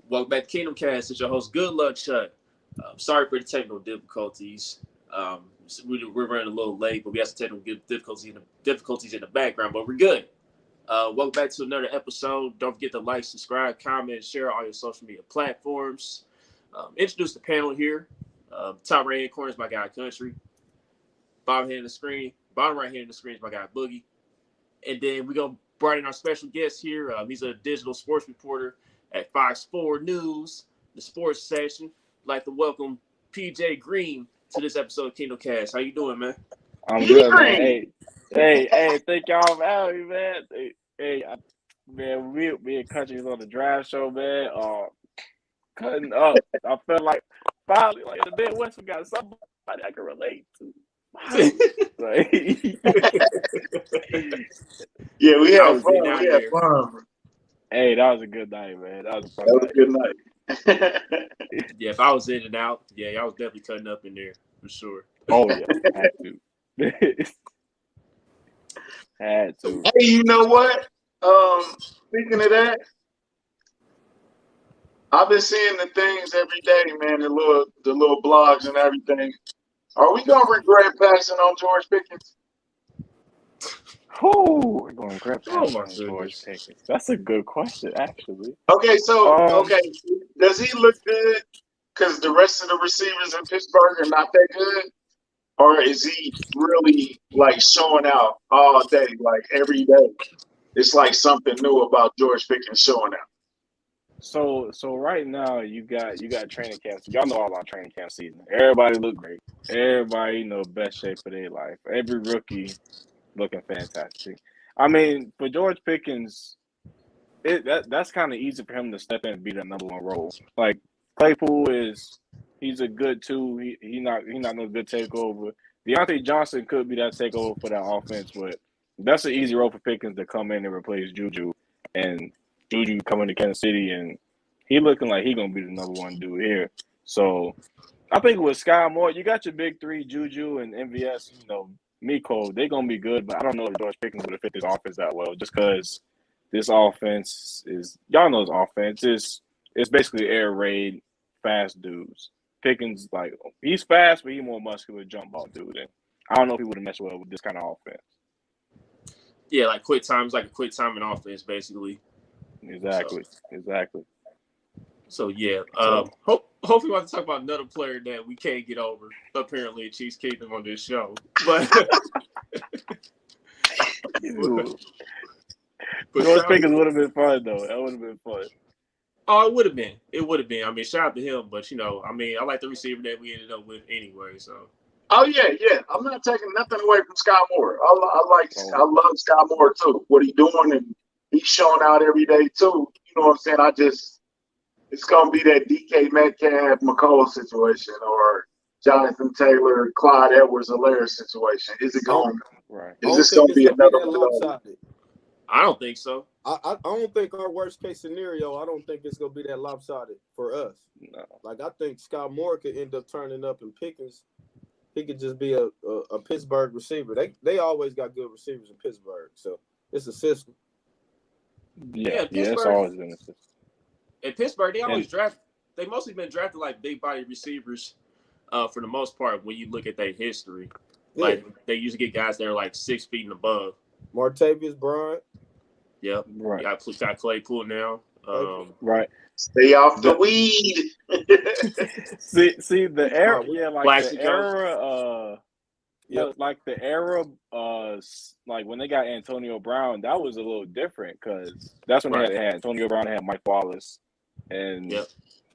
Welcome back to Kingdom Cast. It's your host, Good Luck Chuck. Sorry for the technical difficulties. We're running a little late, but we have some technical difficulties in the background, but we're good. Welcome back to another episode. Don't forget to like, subscribe, comment, share all your social media platforms. Introduce the panel here. Top right hand corner is my guy Country. Bottom right hand of the screen is my guy Boogie. And then we're going to bring in our special guest here. He's a digital sports reporter at Fox 4 News, the sports section. I'd like to welcome PJ Green to this episode of Kingdom Cast. How you doing, man? I'm good, man. Hey, thank y'all for having me, man. Man, me and Country was on the drive show, man. Cutting up. I felt like finally, like in the Midwest, we got somebody I can relate to. Yeah, we had fun. Hey, that was a good night, man. That was a good night. Yeah, if I was in and out, I was definitely cutting up in there for sure. Oh yeah, had to. Had to. Hey, you know what? Speaking of that, I've been seeing the things every day, man. The little blogs and everything. Are we gonna regret passing on George Pickens? Oh, we're going to grab George Pickens. That's a good question, actually. Okay, does he look good because the rest of the receivers in Pittsburgh are not that good? Or is he really like showing out all day, like every day? It's like something new about George Pickens showing out. So right now you got training camps. Y'all know all about training camp season. Everybody look great. Everybody best shape of their life. Every rookie looking fantastic. I mean, for George Pickens, that's kind of easy for him to step in and be the number one role. Like Claypool he's a good two. He not no good takeover. Deontay Johnson could be that takeover for that offense, but that's an easy role for Pickens to come in and replace Juju. And Juju coming to Kansas City, and he looking like he gonna be the number one dude here. So I think with Sky Moore, you got your big three, Juju and MVS. Miko, they're gonna be good, but I don't know if George Pickens would have fit this offense that well, just because this offense is this offense is basically air raid fast dudes. Pickens, like, he's fast, but he's more muscular jump ball dude, and I don't know if he would have meshed well with this kind of offense. Yeah, like quick time in offense, basically. Exactly. So yeah, hopefully we want to talk about another player that we can't get over. Apparently, at Chiefs Kingdom on this show, but George Pickens would have been fun though. That would have been fun. Oh, it would have been. I mean, shout out to him, but I like the receiver that we ended up with anyway. So. Oh yeah. I'm not taking nothing away from Sky Moore. I love Sky Moore too. What he's doing, and he's showing out every day too. You know what I'm saying? It's gonna be that DK Metcalf McCall situation or Jonathan Taylor, Clyde Edwards-Helaire situation. Is it going? Right. Is this gonna be another lopsided? I don't think so. I don't think our worst case scenario. I don't think it's gonna be that lopsided for us. No. Like I think Scott Moore could end up turning up in Pickens. He could just be a Pittsburgh receiver. They always got good receivers in Pittsburgh, so it's a system. Yeah, it's always been a system. In Pittsburgh, they mostly been drafted like big body receivers for the most part when you look at their history. Yeah. Like they usually get guys that are like 6 feet and above. Martavius Bryant. Yep. Right. Got Claypool now. Right. Stay off the weed. see the era, like the era, like when they got Antonio Brown, that was a little different because that's when they had Antonio Brown, they had Mike Wallace, and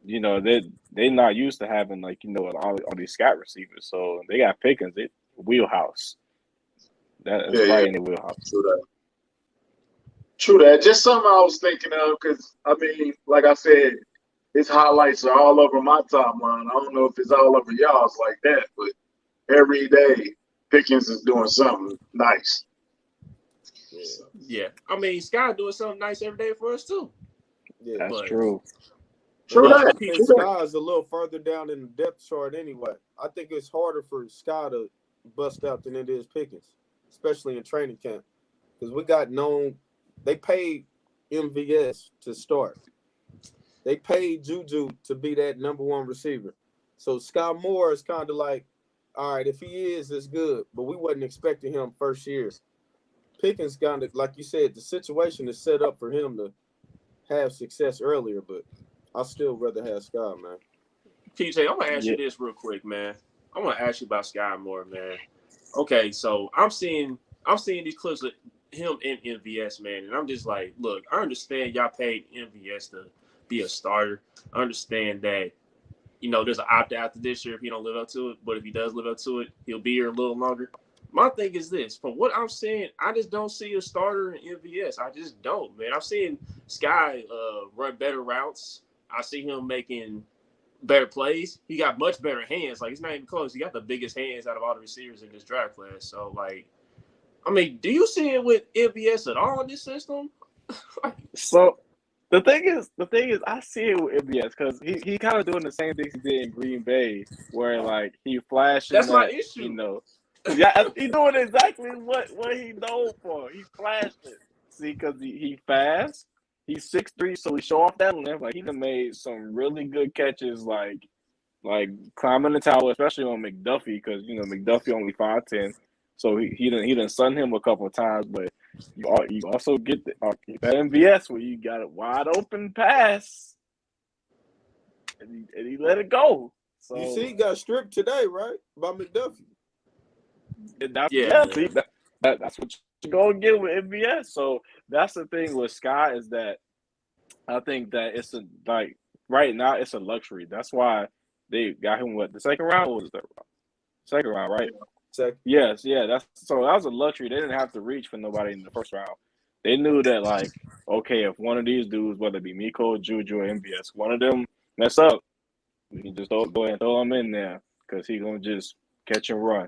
they not used to having all these scat receivers, so they got Pickens, wheelhouse. That's right in the wheelhouse. True that. Just something I was thinking of because I mean, like I said, his highlights are all over my timeline. I don't know if it's all over y'all's like that, but every day Pickens is doing something nice. Yeah. I mean, Sky doing something nice every day for us too. Yeah, that's true. True that. I think Sky is a little further down in the depth chart anyway. I think it's harder for Sky to bust out than it is Pickens, especially in training camp, because we got known. They paid MVS to start. They paid Juju to be that number one receiver. So Scott Moore is kind of like, all right, if he is, it's good. But we wasn't expecting him first year. Pickens kind of, like you said, the situation is set up for him to have success earlier, but I still rather have Scott, man. PJ, I'm gonna ask you this real quick, man. I want to ask you about Sky Moore, man. Okay, so I'm seeing these clips of him in MVS, man, and I'm just like, look, I understand y'all paid MVS to be a starter. I understand that, there's an opt out this year if he don't live up to it, but if he does live up to it, he'll be here a little longer. My thing is this: from what I'm seeing, I just don't see a starter in MVS. I just don't, man. I'm seeing Sky run better routes. I see him making better plays. He got much better hands. Like, it's not even close. He got the biggest hands out of all the receivers in this draft class. So, like, I mean, do you see it with MVS at all in this system? So the thing is, I see it with MVS because he kind of doing the same things he did in Green Bay, where like he flashing. That's my issue. Yeah, he doing exactly what he known for. He flashing. See, because he fast. He's 6'3", so he show off that length. Like, he done made some really good catches, like climbing the tower, especially on McDuffie, because McDuffie only 5'10", so he done sun him a couple of times. But you also get that MVS where you got a wide open pass, and he let it go. So you see, he got stripped today, right, by McDuffie. See, that's what you're gonna get with MVS. So that's the thing with Sky, is that I think that it's right now it's a luxury. That's why they got him the second round, or was it third round? Second round, right? Second. Yes, yeah. That was a luxury. They didn't have to reach for nobody in the first round. They knew that, like, okay, if one of these dudes, whether it be Miko, Juju, or MVS, one of them mess up, we can just go ahead and throw him in there because he's gonna just catch and run.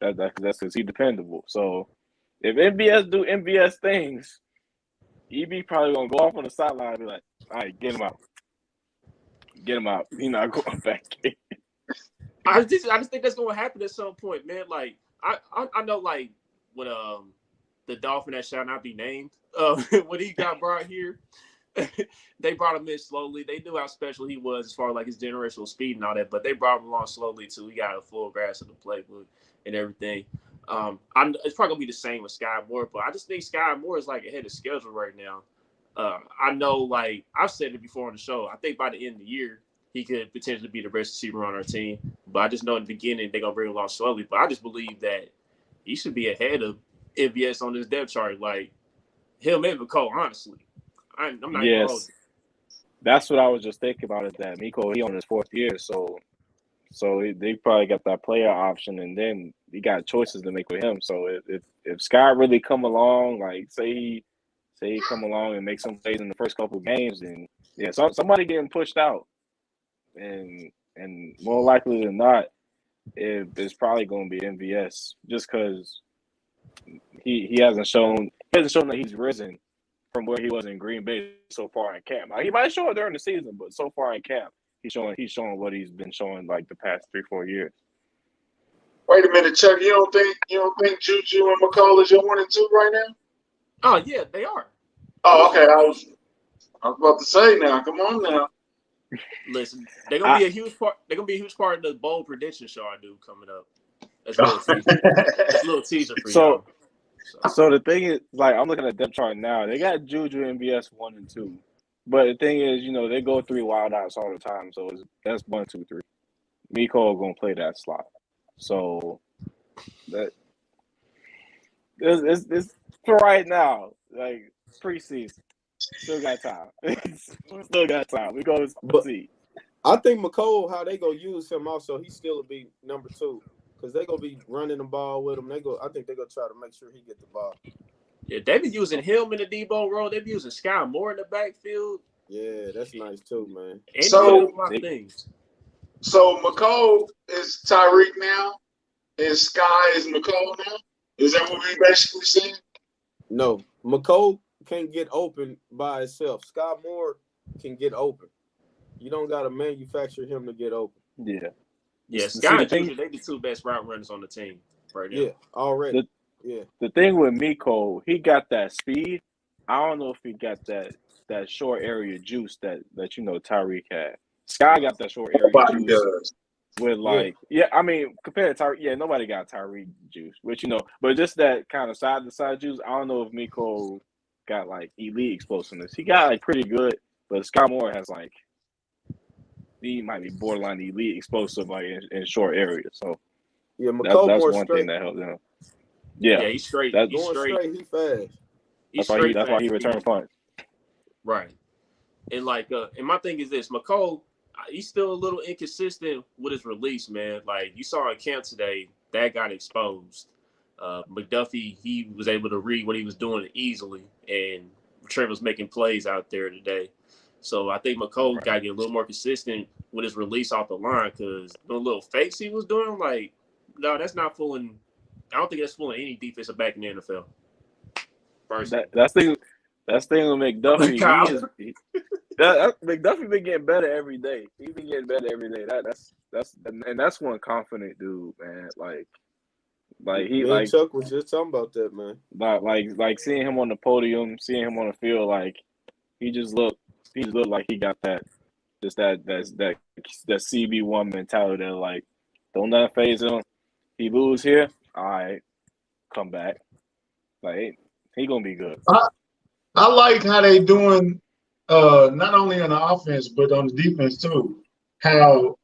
That's because he's dependable. So if MVS do MVS things, EB probably gonna go off on the sideline and be like, all right, get him out. He's not going back in. I just think that's gonna happen at some point, man. Like, I know, like, when the Dolphin that shall not be named, when he got brought here, they brought him in slowly. They knew how special he was as far as like his generational speed and all that, but they brought him along slowly too. He got a full grasp of the playbook and everything. It's probably gonna be the same with Sky Moore, but I just think Sky Moore is like ahead of schedule right now. I know, like I've said it before on the show, I think by the end of the year he could potentially be the best receiver on our team. But I just know in the beginning they're gonna bring him along slowly. But I just believe that he should be ahead of MVS on this depth chart, like him and McCole, honestly. I'm not even close. That's what I was just thinking about, is that Miko, he on his fourth year, so they probably got that player option, and then he got choices to make with him. So if Scott really come along, like say he come along and make some plays in the first couple of games, then yeah, somebody getting pushed out, and more likely than not, it's probably going to be MVS, just because he hasn't shown that he's risen from where he was in Green Bay so far in camp. Like, he might show it during the season, but so far in camp, he's showing what he's been showing like the past 3-4 years. Wait a minute, Chuck. You don't think Juju and McCall is your 1 and 2 right now? Oh yeah, they are. Oh, okay. I was about to say now. Come on now. Listen, they're gonna be a huge part. They're gonna be a huge part of the bold prediction show I do coming up. That's a little teaser for you. So the thing is, like, I'm looking at the depth chart now. They got Juju and MVS 1 and 2, but the thing is, they go 3 wideouts all the time. So that's 1, 2, 3. Miko gonna play that slot. So that it's for right now. Like, preseason, still got time. We go see. I think McCole, how they gonna use him also, he still will be number 2. Because they're going to be running the ball with him. I think they're going to try to make sure he get the ball. Yeah, they be using him in the Debo role. They be using Sky Moore in the backfield. Yeah, that's nice too, man. And so McCole is Tyreek now, and Sky is McCole now? Is that what we basically saying? No. McCole can't get open by himself. Sky Moore can get open. You don't got to manufacture him to get open. Yeah. Yeah, Sky and Juju, they the 2 best route runners on the team right now. Yeah, already. The thing with Miko, he got that speed. I don't know if he got that short area juice that Tyreek had. Sky got that short area Nobody juice does. with I mean, compared to Tyreek, nobody got Tyreek juice, which but just that kind of side to side juice. I don't know if Miko got like elite explosiveness. He got like pretty good, but Sky Moore has like he might be borderline elite explosive like in short areas. So Yeah, that's more one straight. thing that helped them. Yeah, he's straight. He's straight. He fast. That's why he returned punts. Right. And and my thing is this, McCole, he's still a little inconsistent with his release, man. Like you saw in camp today, that got exposed. McDuffie, he was able to read what he was doing easily, and Trent was making plays out there today. So I think McCole got to get a little more consistent with his release off the line, because the little fakes he was doing, like, no, that's not fooling. I don't think that's fooling any defensive back in the NFL. That's thing with McDuffie. McDuffie been getting better every day. He's been getting better every day. That's one confident dude, man. Chuck was just talking about that, man. Like seeing him on the podium, seeing him on the field, like he just looked like he got that CB1 mentality that like don't let it phase him. He lose here, all right, come back. Like he gonna be good. I like how they doing not only on the offense but on the defense too. How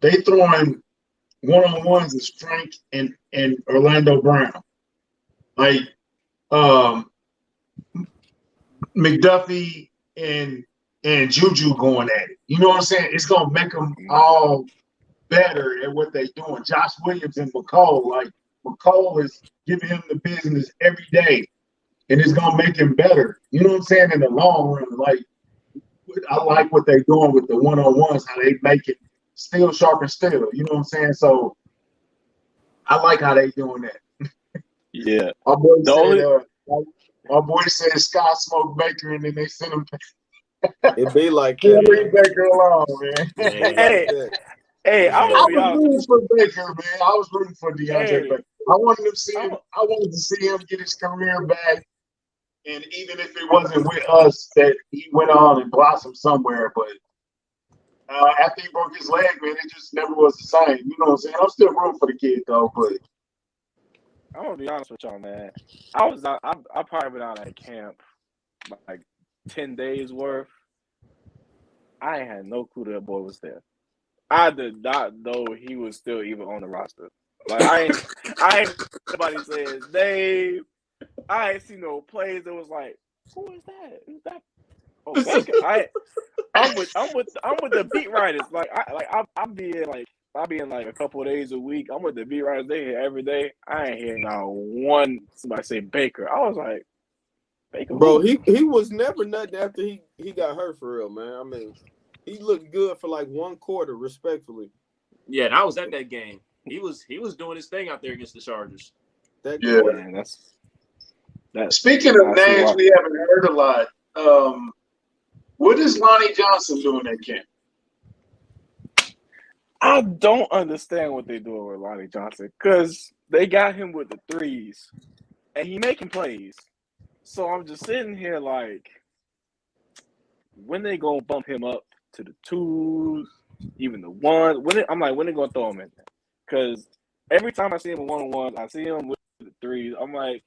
they throwing one-on-ones with Frank and Orlando Brown. Like McDuffie and Juju going at it. You know what I'm saying? It's gonna make them all better at what they're doing. Josh Williams and McCole, like McCole is giving him the business every day, and it's gonna make him better. You know what I'm saying? In the long run, like I like what they're doing with the one-on-ones, how they make it still sharp and still. You know what I'm saying? So I like how they doing that. Yeah. My boy said Scott smoked Baker, and then they sent him. It be like that. Leave Baker alone, man. Hey, I was rooting for Baker, man. I was rooting for DeAndre Baker. I wanted to see him. I wanted to see him get his career back, and even if it wasn't with us, that he went on and blossomed somewhere. But after he broke his leg, man, it just never was the same. You know what I'm saying? I'm still rooting for the kid, though. But I'm gonna be honest with y'all, man. I probably been out at camp like 10 days worth. I ain't had no clue that boy was there. I did not know he was still even on the roster. Like I ain't nobody say his name. I ain't seen no plays. It was like, who is that? Who's that? Oh, Baker. I'm with the beat writers. I'm being like a couple of days a week. I'm with the beat writers. They here every day. I ain't hearing not one somebody say Baker. I was like, Baker. Bro, he was never nothing after he got hurt for real, man. I mean, he looked good for like one quarter, respectfully. Yeah, and I was at that game. He was doing his thing out there against the Chargers. Man, that's speaking of names we haven't heard a lot. What is Lonnie Johnson doing at camp? I don't understand what they're doing with Lonnie Johnson, because they got him with the threes and he making plays. So I'm just sitting here like, when they gonna bump him up to the twos, even the ones? I'm like, when they gonna throw him in there? Because every time I see him in one-on-one, I see him with the threes. I'm like,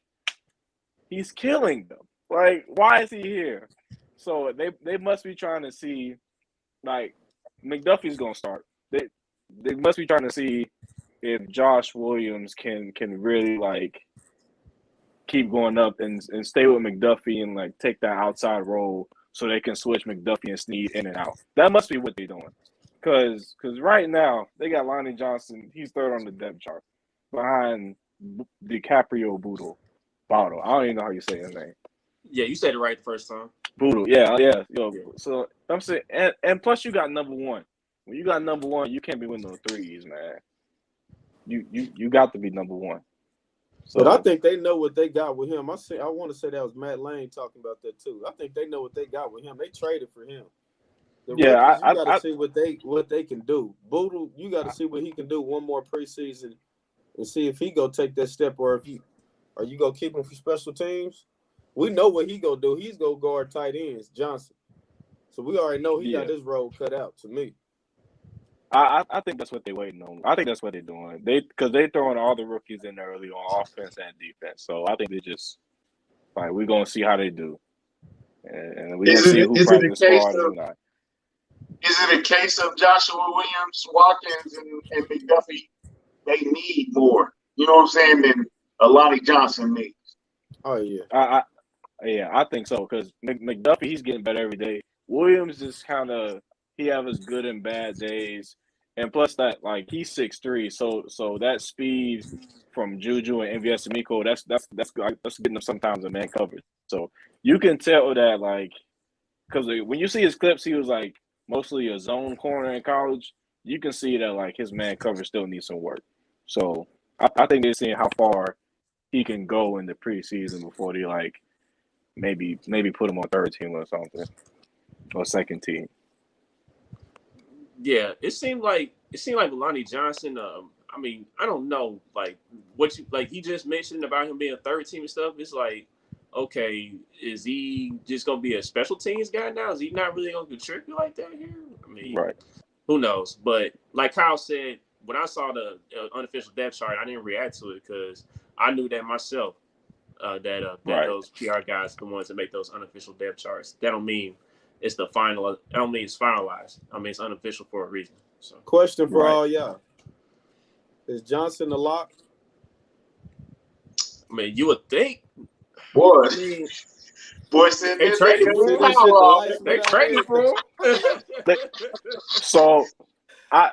he's killing them. Like, why is he here? So they must be trying to see, like, McDuffie's gonna start. They must be trying to see if Josh Williams can really like keep going up and stay with McDuffie and like take that outside role so they can switch McDuffie and Snead in and out. That must be what they're doing. Because right now they got Lonnie Johnson. He's third on the depth chart behind DiCaprio Bottle. I don't even know how you say his name. Yeah, you said it right the first time. Bottle. Yeah. Yo. So I'm saying, and plus you got number one. When you got number one, you can't be winning those threes, man. You got to be number one. So, but I think they know what they got with him. I want to say that was Matt Lane talking about that too. I think they know what they got with him. They traded for him. You got to see what they can do. Boodle, you got to see what he can do one more preseason and see if he go take that step, or if are you gonna keep him for special teams? we know what he gonna do. He's gonna guard tight ends, Johnson. So we already know he got his role cut out. To me, I think that's what they're waiting on. I think that's what they're doing. Because they throwing all the rookies in early on offense and defense. So I think they just like we're gonna see how they do, and we're gonna see who practice squad or not. Is it a case of Joshua Williams, Watkins, and McDuffie? They need more. You know what I'm saying? Than Alani Johnson needs. Oh yeah, I think so. Because McDuffie, he's getting better every day. Williams is kind of he have his good and bad days, and plus that like he's 6'3", so that speed from Juju and MVS and Miko, that's getting him sometimes in man coverage. So you can tell that like because when you see his clips, he was like mostly a zone corner in college. You can see that like his man coverage still needs some work. So I think they're seeing how far he can go in the preseason before they like maybe put him on third team or something or second team. Yeah, it seemed like Lonnie Johnson. I mean, I don't know, like what you like. He just mentioned about him being a third team and stuff. It's like, okay, is he just gonna be a special teams guy now? Is he not really gonna contribute like that here? I mean, right. Who knows? But like Kyle said, when I saw the unofficial depth chart, I didn't react to it because I knew that myself. That those PR guys are the ones that make those unofficial depth charts. That don't mean it's the final. I don't mean it's finalized. I mean it's unofficial for a reason. So, question for all y'all: is Johnson a lock? I mean, you would think. Boy, I mean, they traded for him. They traded for him. So I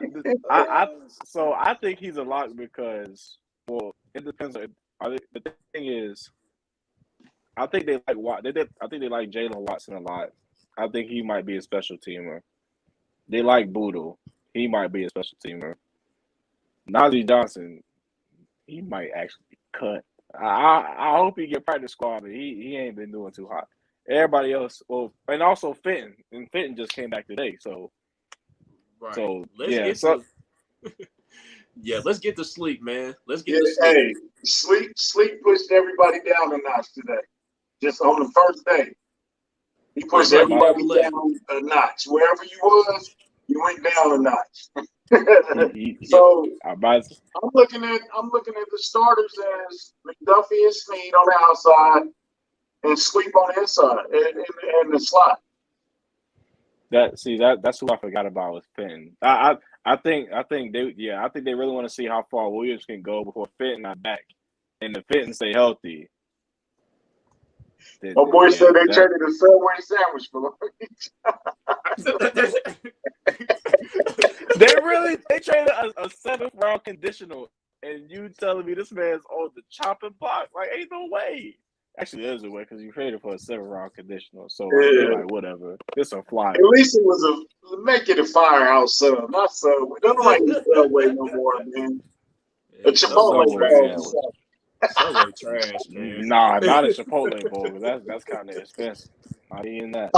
think he's a lock because it depends. The thing is, I think they like Jalen Watson a lot. I think he might be a special teamer. They like Boodle. He might be a special teamer. Najee Johnson, he might actually be cut. I hope he get practice squad, but he ain't been doing too hot. Everybody else, and also Fenton. And Fenton just came back today, so. Right. So let's get to sleep, man. Let's get to sleep. Hey, sleep pushed everybody down a notch today. Just on the first day. He pushed everybody down a notch. Wherever you was, you went down a notch. So I'm looking at the starters as McDuffie and Snead on the outside and Sleep on the inside and the slot. That's who I forgot about was Fenton. I think they really want to see how far Williams can go before Fenton not back, and if Fenton stay healthy. My boy said they traded a Subway sandwich for They traded a 7th round conditional, and you telling me this man's on the chopping block? Like, ain't no way. Actually, there's a way because you traded for a 7th round conditional, so they're like, whatever. It's a flyer. At least it was make it a firehouse sub, not Subway. Don't like the Subway no more, man. A Chipotle sandwich. Subway trash, man. Nah, not a Chipotle bowl. That's kind of expensive. Not even that.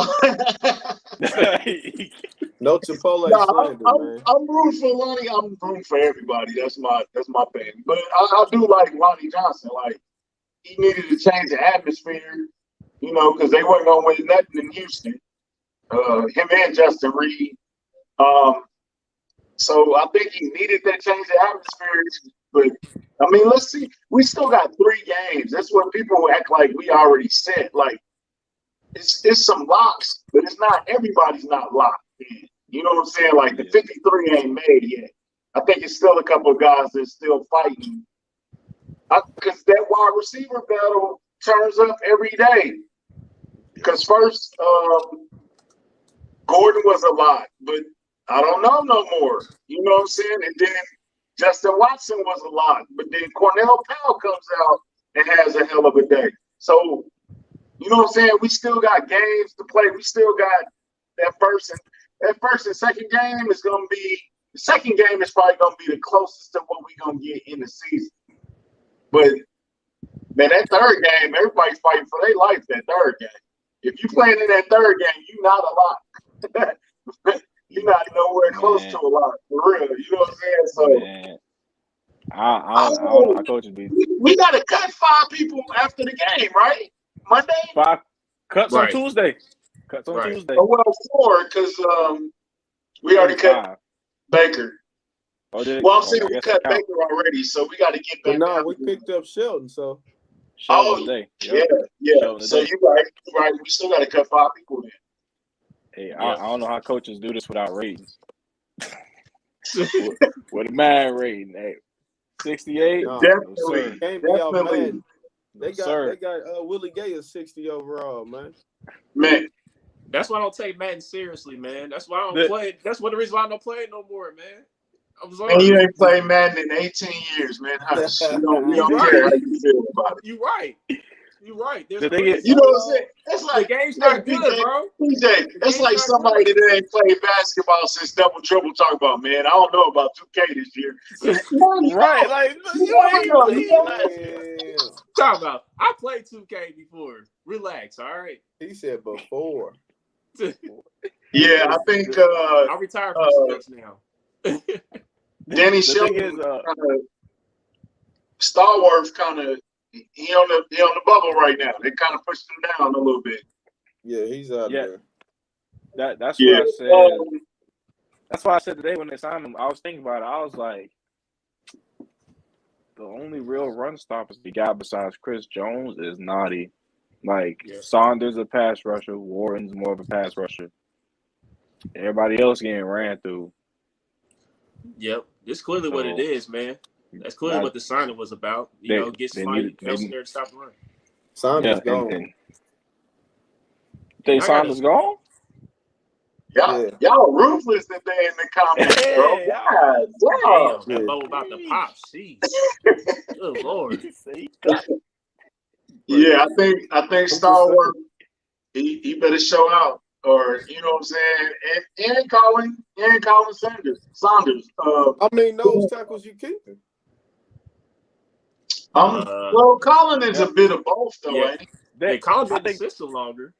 No Chipotle slander, man. I'm rooting for Lonnie. I'm rooting for everybody. That's my thing. But I do like Lonnie Johnson. Like he needed to change the atmosphere, because they weren't gonna win nothing in Houston. Him and Justin Reed. So I think he needed that change of atmosphere. But I mean, let's see. We still got 3 games. That's what people act like we already said. Like it's some locks, but it's not. Everybody's not locked in. You know what I'm saying? Like the 53 ain't made yet. I think it's still a couple of guys that's still fighting. Because that wide receiver battle turns up every day. Because first, Gordon was a lot, but I don't know no more. You know what I'm saying? And then Justin Watson was a lot, but then Cornell Powell comes out and has a hell of a day. So, you know what I'm saying? We still got games to play. We still got that first and second game is going to be – the second game is probably going to be the closest to what we're going to get in the season. But, man, that third game, everybody's fighting for their life that third game. If you're playing in that third game, you're not a lot. You're not nowhere close to a lot, for real. You know what I'm saying? So, man. I don't know how coaches be. We got to cut 5 people after the game, right? Monday? 5 cuts Right. on Tuesday. Cuts on Right. Tuesday. Oh, well, 4 because we already cut 5. Baker. Oh, did it? Well, I'm Oh, saying I we guess cut it count. Baker already, so we got to get But back no, down. we picked up Shelton, so Sheldon today. Yeah. Sheldon So today. you're right. We still got to cut 5 people then. Hey, Yeah. I don't know how coaches do this without ratings. with a man rating, hey, 68. No, Definitely. can't be off Definitely. Madden. They got Willie Gay is 60 overall, man. Man, That's why I don't take Madden seriously, man. That's why I don't play. That's one of the reasons why I don't play it no more, man. I'm sorry. and you ain't played Madden in 18 years, man. Hush. We don't care how you feel about it. You're right. You're right. There's The a thing is- reason. You know what I'm saying? It's The like game's not good, PJ, bro. PJ, it's like somebody that ain't played basketball since Double Trouble talk about, man. I don't know about 2K this year. Right, like Talk about. I played 2K before. Relax, all right. He said before. Yeah, I think I retired from sports now. Danny the Shelton thing is, Starworth kind of he on the bubble right now. They kind of pushed him down a little bit. Yeah, he's out Yeah. there. that's what I said. That's why I said today when they signed him, I was thinking about it. I was like, the only real run stoppers we got besides Chris Jones is Naughty. Like, Saunders a pass rusher, Warren's more of a pass rusher. Everybody else getting ran through. Yep, this is clearly what it is, man. That's clearly what the signing was about. Get somebody else in there to stop the run. Saunders gone. Saunders gone? Y'all ruthless today in the comments, bro. Damn, that bubble about to pop. Jeez. Good Lord. Yeah, I think Starworth, he better show out. Or you know what I'm saying, and Colin Saunders. How many nose tackles you keeping? Well, Colin is a bit of both, though, ain't he? Colin's been in the system longer.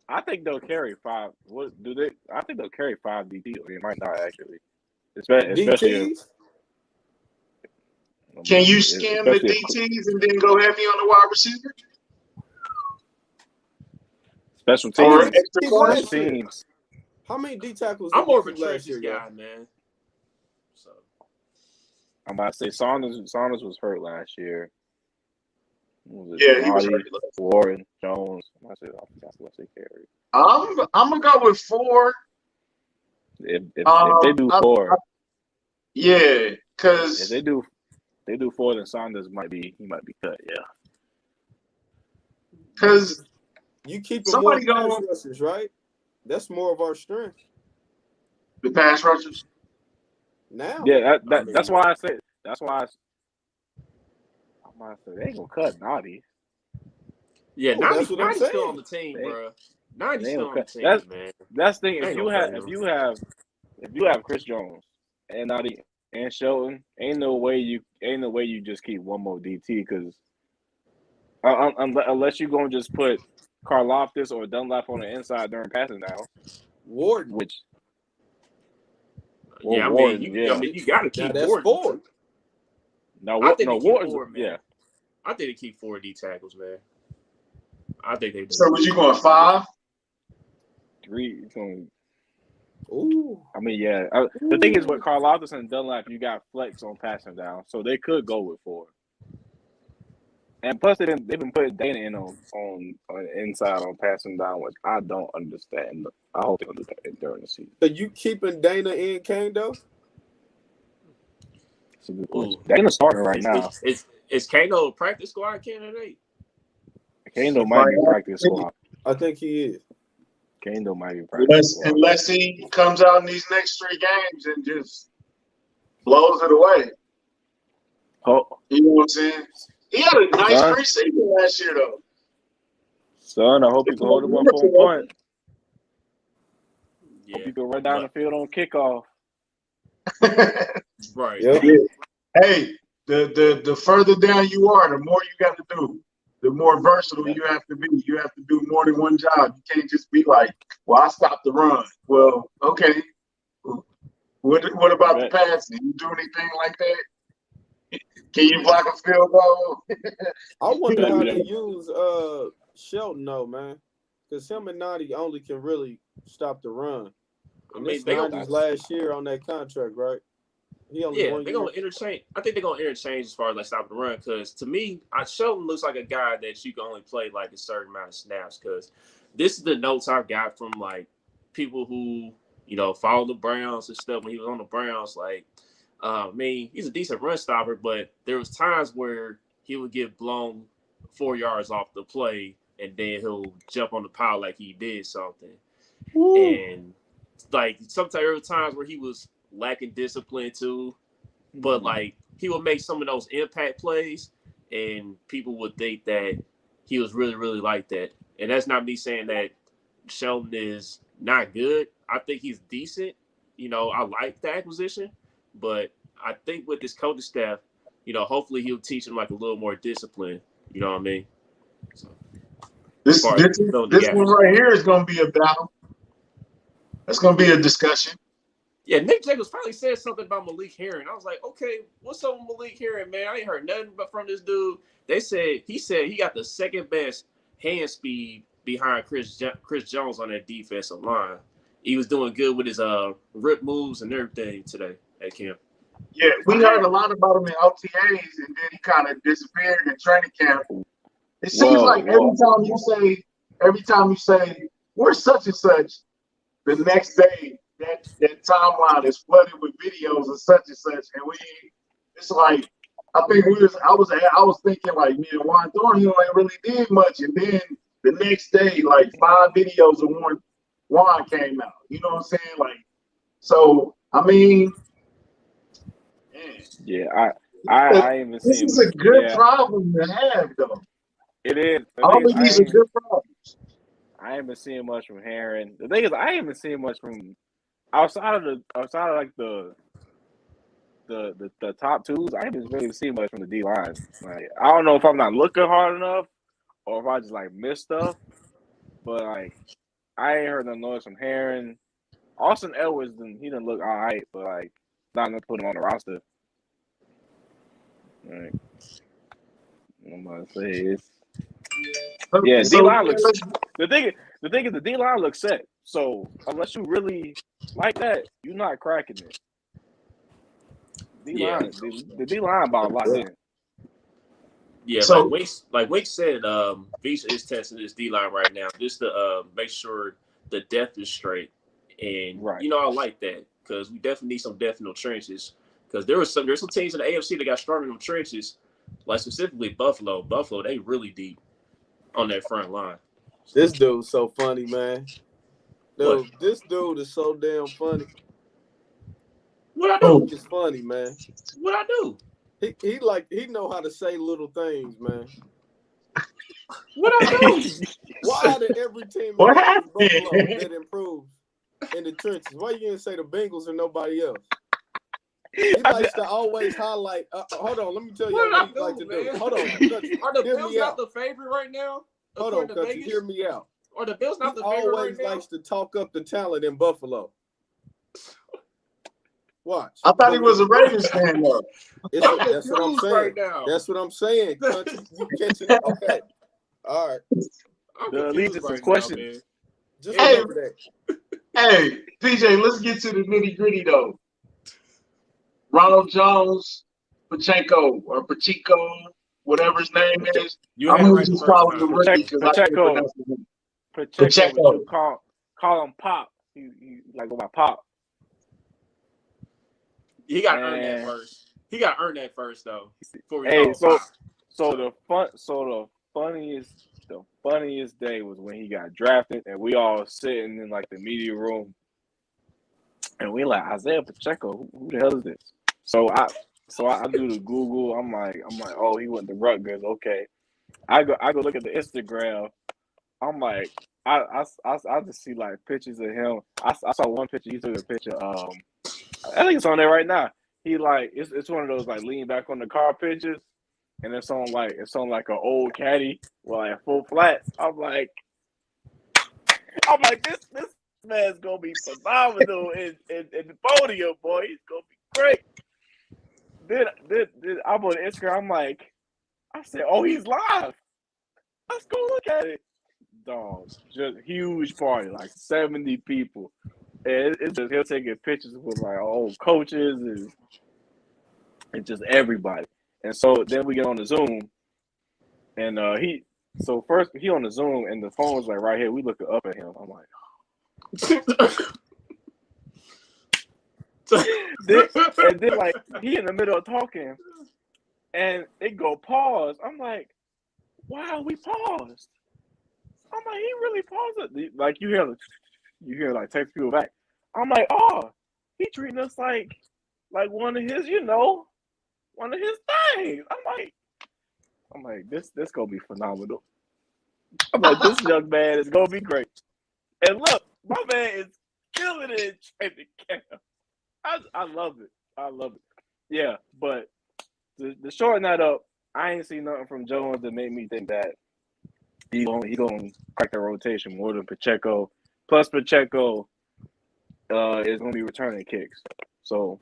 I think they'll carry 5. What do they? I think they'll carry 5 DT. Or they might not actually, especially. Can you skim the DTs and then go heavy on the wide receiver? Special teams. How many D tackles? I'm more of a trenches guy, man. So I'm about to say Saunders was hurt last year. He was hurt. Warren, Jones. I say carry. I'm gonna go with 4. If they do 4, because if they do 4, then Saunders might be cut. Yeah, because you keep more pass rushers, right? That's more of our strength. The pass rushers. Now, that's why I said. That's why they ain't gonna cut Naughty. Yeah, Naughty's still on the team, bro. Naughty's still on the team, man. That's the thing. If you have Chris Jones and Naughty and Shelton, ain't no way you just keep one more DT because unless you're gonna just put Karlaftis or Dunlap on the inside during passing down. Warden. You got to keep Warden. 4. Warden's 4, man. I think they keep 4 D tackles, man. I think they do. So was you going 5? 3. Ooh. I mean, yeah. The thing is with Karlaftis and Dunlap, you got flex on passing down, so they could go with 4. And plus, they've been putting Dana in on inside on passing down, which I don't understand. I hope they'll do that during the season. So you keeping Dana in Kane though? Dana's starting right now. Is Kano a practice squad candidate? Kano might be practice squad. I think he is. Kano might be practice squad. Unless he comes out in these next 3 games and just blows it away. Oh, you know what I'm saying? He had a nice preseason last year, though. Son, I hope you can hold him up on punt. Yeah. Hope you can run down the field on kickoff. Right. Yeah. Hey, the further down you are, the more you got to do. The more versatile you have to be. You have to do more than one job. You can't just be like, well, I stopped the run. Well, okay. What about the passing? You do anything like that? Can you block a field goal? I wonder how they use Shelton, no, man. Because him and Nadi only can really stop the run. I And mean, this they gonna, Nadi's last year on that contract, right? He only yeah, one they're year. gonna interchange. I think they're gonna interchange as far as like stopping the run. Because to me, Shelton looks like a guy that you can only play like a certain amount of snaps. Because this is the notes I've got from like people who follow the Browns and stuff. When he was on the Browns, like, I mean, he's a decent run stopper, but there was times where he would get blown 4 yards off the play, and then he'll jump on the pile like he did something. Woo. And like sometimes there were times where he was lacking discipline too, but like he would make some of those impact plays, and people would think that he was really, really like that. And that's not me saying that Shelton is not good. I think he's decent. I like the acquisition, but I think with this coaching staff, hopefully he'll teach him like a little more discipline. You know what I mean? So, This one right here is going to be a battle. That's going to be a discussion. Yeah, Nick Jacobs finally said something about Malik Herring. I was like, okay, what's up with Malik Herring, man? I ain't heard nothing from this dude. He said he got the second best hand speed behind Chris Jones on that defensive line. He was doing good with his rip moves and everything today at camp. Yeah, we heard a lot about him in OTAs, and then he kind of disappeared in training camp. It seems like every time you say we're such and such, the next day that timeline is flooded with videos of such and such, and it's like I was thinking like, man, Juan Thornhill ain't really did much, and then the next day like 5 videos of Juan came out. You know what I'm saying? Like, so I mean, man. Yeah, I even this seen. This is a good problem to have, though. It is. All of these are good problems. I ain't been seeing much from Herring. The thing is, I ain't been seeing much from outside of like the top twos. I ain't been really seeing much from the D line. Like, I don't know if I'm not looking hard enough or if I just like missed stuff. But like, I ain't heard no noise from Herring. Austin Edwards, he didn't look all right, but like, not gonna put him on the roster. Right. I'm about to say it's. Yeah, D line looks. The thing is, the D line looks set. So unless you really like that, you're not cracking it. The D line about a lot in. Yeah, so, like Wink said, Visha is testing this D line right now just to make sure the depth is straight, and I like that because we definitely need some depth in the trenches. Because there's some teams in the AFC that got stronger in the trenches, like specifically Buffalo. Buffalo, they really deep on that front line. This dude's so funny, man. Dude, this dude is so damn funny. What I do? It's funny, man. What I do? He know how to say little things, man. What I do? Why out of every team in Buffalo that improves in the trenches, why you didn't say the Bengals and nobody else? He likes to always highlight. Hold on, let me tell you what he likes to do. Hold on, are the Bills not the favorite right now? Hold on, Vegas? Hear me out. Are the Bills not the favorite right now? He always likes to talk up the talent in Buffalo. Watch. I thought he was a Raiders fan, though. That's what I'm saying. Right now. That's what I'm saying. You catching it? Okay. All right. The allegiance question. Just remember that. Hey, PJ, let's get to the nitty gritty though. Ronald Jones, Pacheco, whatever his name is. I'm gonna just call him the rookie because I can't pronounce his name. Pacheco. Call him Pop. You like go by Pop. He got to earn that first. He got to earn that first, though. The funniest day was when he got drafted, and we all sitting in like the media room, and we like Isaiah Pacheco. Who the hell is this? So I do the Google. I'm like, oh, he went to Rutgers. Okay, I go look at the Instagram. I'm like, I just see like pictures of him. I saw one picture. He took a picture. I think it's on there right now. He like it's one of those like lean back on the car pictures, and it's on like an old caddy with like full flats. I'm like this man's gonna be phenomenal in the podium, boy. He's gonna be great. Then I'm on Instagram. I said, oh, he's live. Let's go look at it. Dog, just huge party, like 70 people. And it's just he'll taking pictures with like old coaches and just everybody. And so then we get on the Zoom, and first he on the Zoom, and the phone was like right here. We looking up at him. I'm like, and then like he in the middle of talking, and it go pause. I'm like, wow, we paused. I'm like, he really paused it. Like you hear like text people back. I'm like, oh, he treating us like one of his, one of his things. I'm like, this gonna be phenomenal. I'm like, this young man is gonna be great. And look, my man is killing it in training camp. I love it. I love it. Yeah, but to shorten that up, I ain't seen nothing from Jones that made me think that he gonna crack the rotation more than Pacheco. Plus Pacheco is gonna be returning kicks. So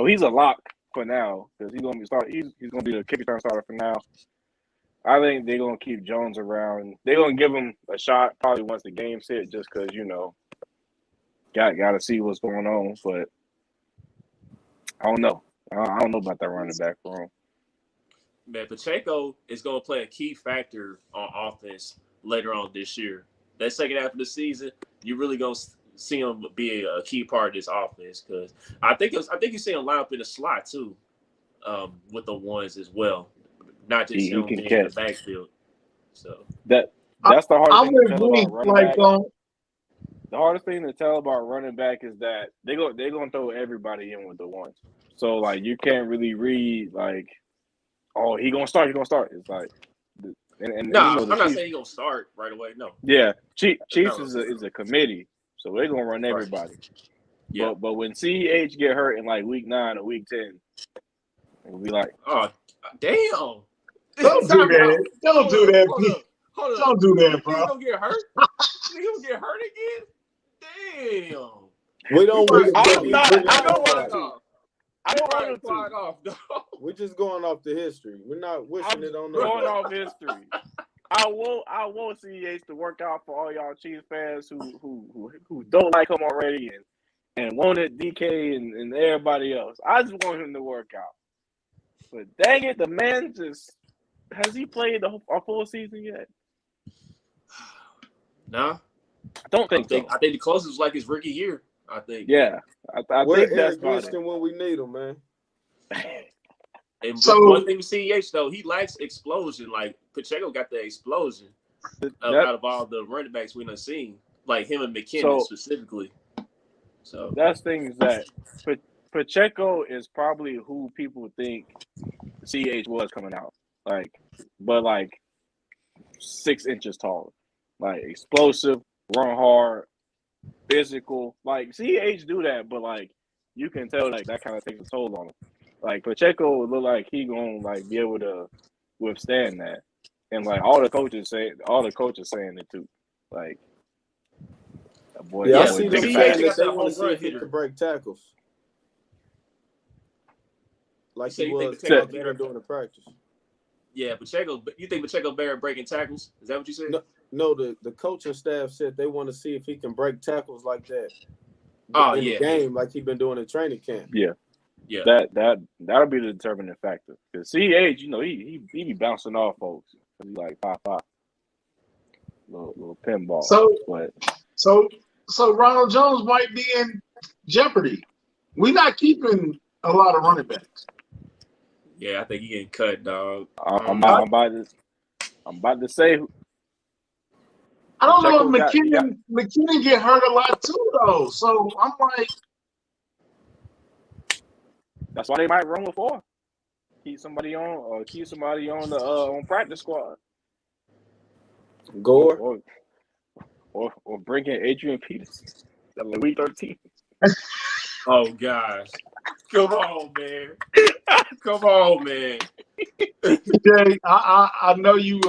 he's a lock for now because he's gonna be the kick return starter for now. I think they're gonna keep Jones around. They're gonna give him a shot probably once the game's hit, just because gotta see what's going on. But I don't know. I don't know about that running back for him. Man, Pacheco is going to play a key factor on offense later on this year. That second half of the season, you're really going to see him be a key part of this offense because I think you see him line up in the slot too, with the ones as well, not just him being in the backfield. So that's the hardest thing to tell about running back. The hardest thing to tell about running back is that they're gonna throw everybody in with the ones. So like you can't really read like, oh, he gonna start. It's like, I'm not saying he's gonna start right away. No. Yeah, Chiefs is a committee, so they're gonna run everybody. Yeah. But when CEH get hurt in like week 9 or week 10, it'll be like, oh damn! Don't do that. Don't do that, Pete. Don't do that, bro. You gonna get hurt? You gonna get hurt again? Damn. We don't. I don't want to fly off. We're just going off the history. We're not wishing it on. Going off history. I want CEH to work out for all y'all Chiefs fans who don't like him already and wanted DK and everybody else. I just want him to work out. But dang it, the man has he played a full season yet? No. I don't think so. I think the closest was like his rookie year. I think. Yeah. I think that's Winston when we need him, man. And one thing with CEH though, he lacks explosion. Like Pacheco got the explosion out of all the running backs we done seen, like him and McKinnon specifically. So that's things that Pacheco is probably who people think CEH was coming out, but 6 inches taller, like explosive, run hard, physical. Like CEH do that, but you can tell that kind of takes a toll on him. Like Pacheco look like he gonna be able to withstand that, and all the coaches saying it too. Boy, yeah, I see them saying that they want to see if he can break tackles, like he was during the practice. Yeah, Pacheco. You think Pacheco better at breaking tackles? Is that what you said? No. The coaching staff said they want to see if he can break tackles like that. In the game, like he been doing in training camp. Yeah. Yeah, that'll be the determining factor. Because CEH, he be bouncing off folks. He 5'5", little pinball. So Ronald Jones might be in jeopardy. We're not keeping a lot of running backs. Yeah, I think he getting cut, dog. I'm about to say. I don't know if McKinnon get hurt a lot too, though. So I'm like. That's why they might run with 4. Keep somebody on the on practice squad. Gore or bring in Adrian Peterson. Week 13. Oh gosh. Come on, man. Come on, man. Jay, I know you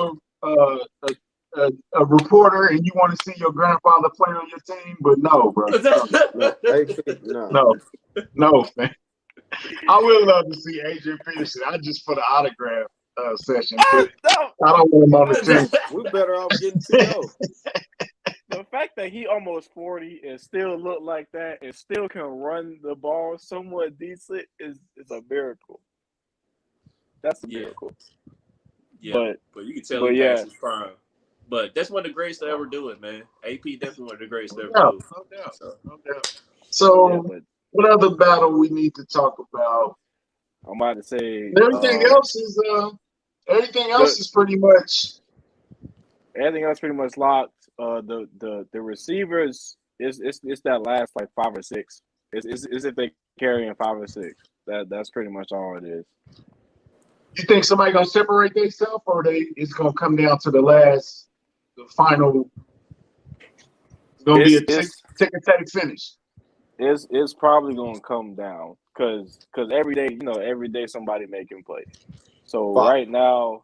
a reporter and you want to see your grandfather play on your team, but no, bro. No, man. I would love to see Adrian Peterson. I just for the autograph. session. I don't want him on the team. We better off getting T.O. The fact that he almost 40 and still look like that and still can run the ball somewhat decent is a miracle. That's a miracle. Yeah, but you can tell he passed his prime. But that's one of the greatest to ever do it, man. AP definitely one of the greatest to ever do it. No doubt. So what other battle we need to talk about? I'm about to say everything else is pretty much. Everything else pretty much locked. The receivers it's that last like 5 or 6. It's if they carrying 5 or 6. That's pretty much all it is. You think somebody gonna separate themselves, or it's gonna come down to the final? It's gonna be a tick-and-tack finish. It's probably gonna come down because every day somebody making plays. So right now,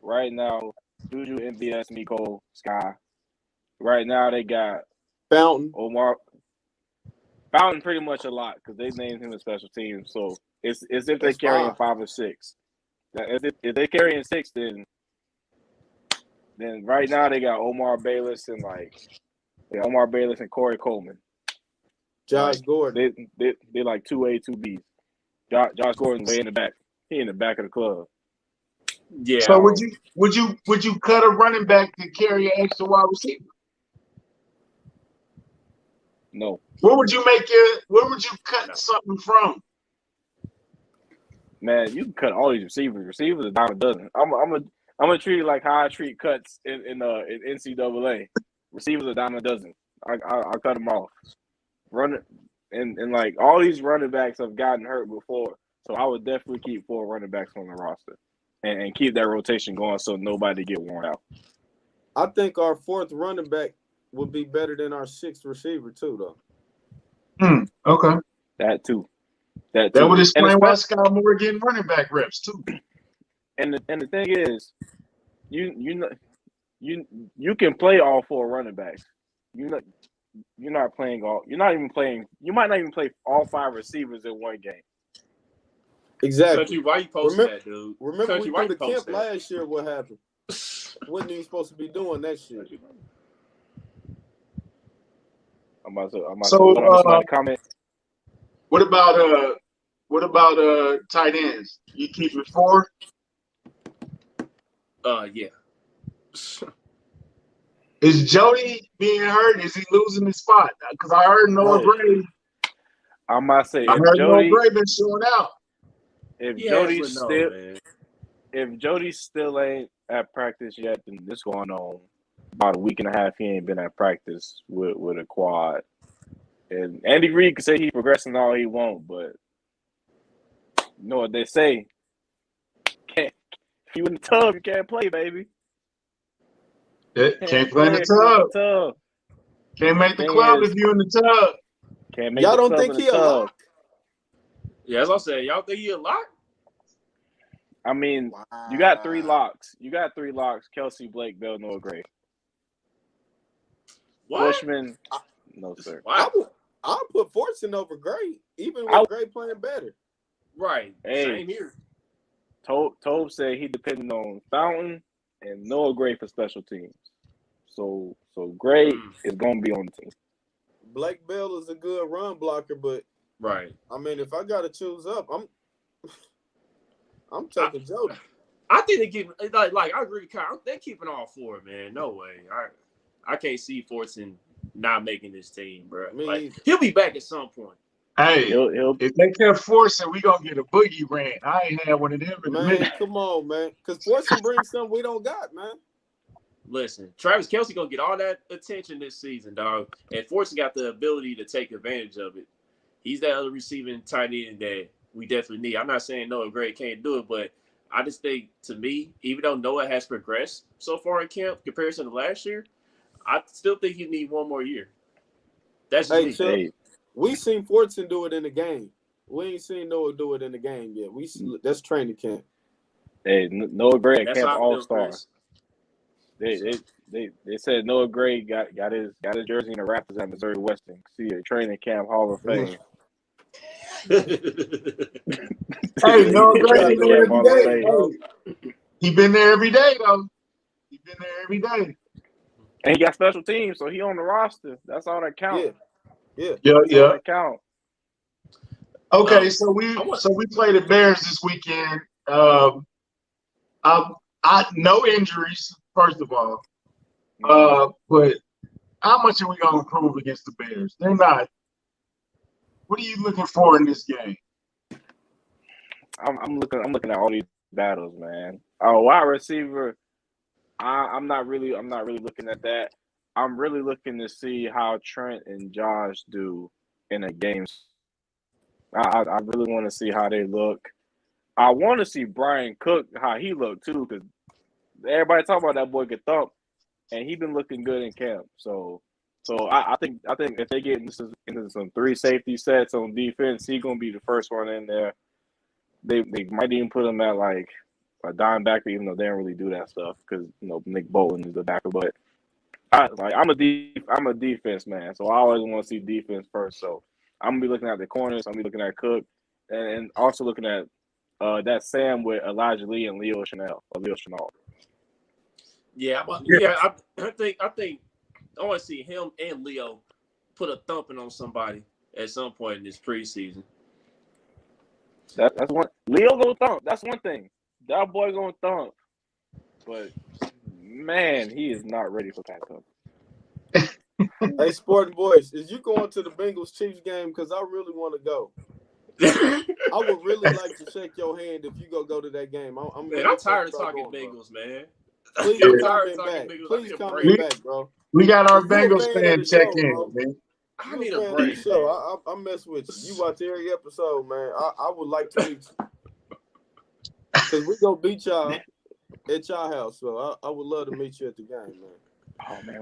Juju, MVS, Miko, Sky. Right now they got Fountain, Omar. Fountain pretty much a lot because they named him a special team. So it's if they're carrying 5 or 6. If they're carrying 6, then right now they got Omar Bayless and Corey Coleman. Josh Gordon. They like 2A, 2Bs. Josh Gordon's way in the back. He in the back of the club. Yeah. So would you cut a running back to carry an extra wide receiver? No. Where would you cut something from? Man, you can cut all these receivers. Receivers a dime a dozen. I'm gonna treat it like how I treat cuts in NCAA. Receivers a dime a dozen. I'll cut them off. Run it, and like all these running backs have gotten hurt before, so I would definitely keep 4 running backs on the roster and keep that rotation going so nobody get worn out. I think our 4th running back would be better than our 6th receiver too, though. Okay. That too. That would explain why Scott Moore getting running back reps too. And the thing is, you can play all 4 running backs. You're not playing all. You're not even playing. You might not even play all 5 receivers in one game. Exactly. Country, why you posting that, dude? Remember Country, we threw the camp last year. What happened? Wasn't even supposed to be doing that shit. I'm about to comment. What about tight ends? You keep it 4? Yeah. Is Jody being hurt? Is he losing his spot? Because I heard Noah Gray. I might say Noah Gray been showing out. If Jody still ain't at practice yet, then this going on about a week and a half. He ain't been at practice with a quad. And Andy Reid can say he's progressing all he want, but you know what they say. If you in the tub, you can't play, baby. Can't play in the tub. Can't make the club if you're in the tub. Can't make y'all the don't think he a lock? Yeah, as I said, y'all think he a lock? I mean, you got 3 locks. Kelsey, Blake, Bell, Noah Gray. What? Bushman, no sir. I'll put Fortson over Gray, even with Gray playing better. Right. Hey, same here. Tobe said he depended on Fountain and Noah Gray for special teams. So Gray is gonna be on the team. Blake Bell is a good run blocker, but right. I mean, if I gotta choose up, I'm taking Jody. I think they keep like I agree with Kyle. They're keeping all 4, man. No way. I can't see Fortson not making this team, bro. Like, he'll be back at some point. Hey, if they kept Fortson, we gonna get a boogie rant. I ain't had one of them in a minute. Come on, man. Because Fortson brings something we don't got, man. Listen, Travis Kelce gonna get all that attention this season, dog. And Fortson got the ability to take advantage of it. He's that other receiving tight end that we definitely need. I'm not saying Noah Gray can't do it, but I just think, to me, even though Noah has progressed so far in camp in comparison to last year, I still think he need one more year. That's just me. We seen Fortson do it in the game. We ain't seen Noah do it in the game yet. That's training camp. Hey, Noah Gray at camp all-star. They said Noah Gray got his jersey in the Raptors at Missouri Western. See a training camp Hall of Fame. Hey, no, Grady been there every day. State. Hey, he been there every day though. He been there every day. And he got special teams, so he on the roster. That's all that counts. Yeah. Yeah, That's all that count. Okay, so we play the Bears this weekend. I no injuries, first of all. But how much are we gonna improve against the Bears? They're not. What are you looking for in this game? I'm looking at all these battles, man. Wide receiver, I'm not really looking at that. I'm really looking to see how Trent and Josh do in a game. I really want to see how they look. I want to see Brian Cook how he looked too, because everybody talking about that boy get thumped, and he been looking good in camp. So I think if they get into some 3 safety sets on defense, he's gonna be the first one in there. They might even put him at like a dime backer, even though they don't really do that stuff because Nick Bolton is the backer. But I'm a defense man, so I always want to see defense first. So I'm gonna be looking at the corners. I'm gonna be looking at Cook, and also looking at that Sam with Elijah Lee and Leo Chanel. Yeah, I think I want to see him and Leo put a thumping on somebody at some point in this preseason. That's one. Leo gonna thump. That's one thing. That boy gonna thump. But man, he is not ready for Pat Cook. Hey, Sporting Boys, is you going to the Bengals Chiefs game? Because I really want to go. I would really like to shake your hand if you go to that game. I'm tired of talking Bengals, man. Please come back. Please come back, bro. We got our Bengals fan check in, man. I need a break. Show. I mess with you. You watch every episode, man. I would like to meet you. Because we gonna beat y'all at y'all house. So I would love to meet you at the game, man. Oh man.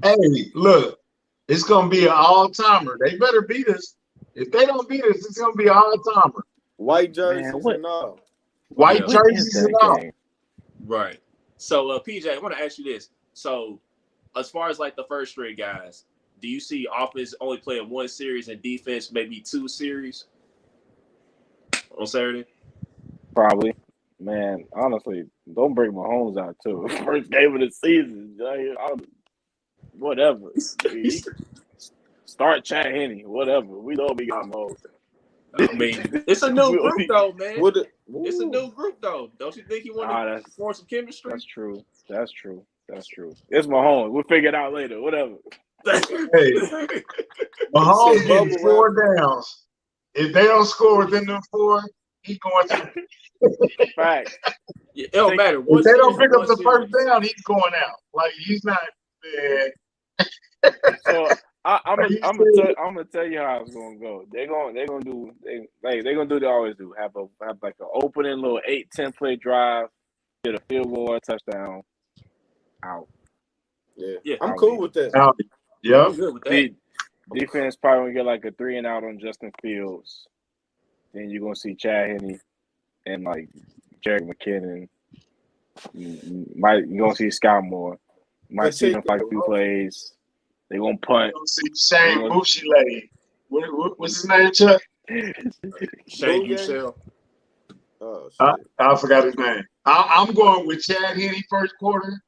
Hey, look, it's gonna be an all-timer. They better beat us. If they don't beat us, it's gonna be an all-timer. White jerseys and all. White jerseys and all. Right. So PJ, I want to ask you this. So as far as like the first string guys, do you see offense only playing 1 series and defense maybe 2 series on Saturday? Probably. Man, honestly, don't bring Mahomes out too. First game of the season. Whatever. Start Chad Henne. Whatever. We don't be got Mahomes. I mean, it's a new group though, man. It's a new group though. Don't you think he wanted to form some chemistry? That's true. It's Mahomes. We'll figure it out later. Whatever. Hey, Mahomes getting 4 downs. If they don't score within them 4, he's going to. Fact. Yeah, it don't matter. If they don't pick up the first down, he's going out. Like he's not. So I'm gonna tell you how it's gonna go. They're gonna do what they always do. Have like an opening little 8-10 play drive, get a field goal or a touchdown, out. Yeah. I'm cool with that. Yeah. I'm good with that. Defense probably gonna get like a 3 and out on Justin Fields. Then you're gonna see Chad Henne and like Jerick McKinnon. You're gonna see Scott Moore. Might see them like a few plays. They gonna punt. See Shane Bushile. What's his name, Chuck? Shane Bushile. Oh, shit. I forgot his name. I'm going with Chad Henne first quarter.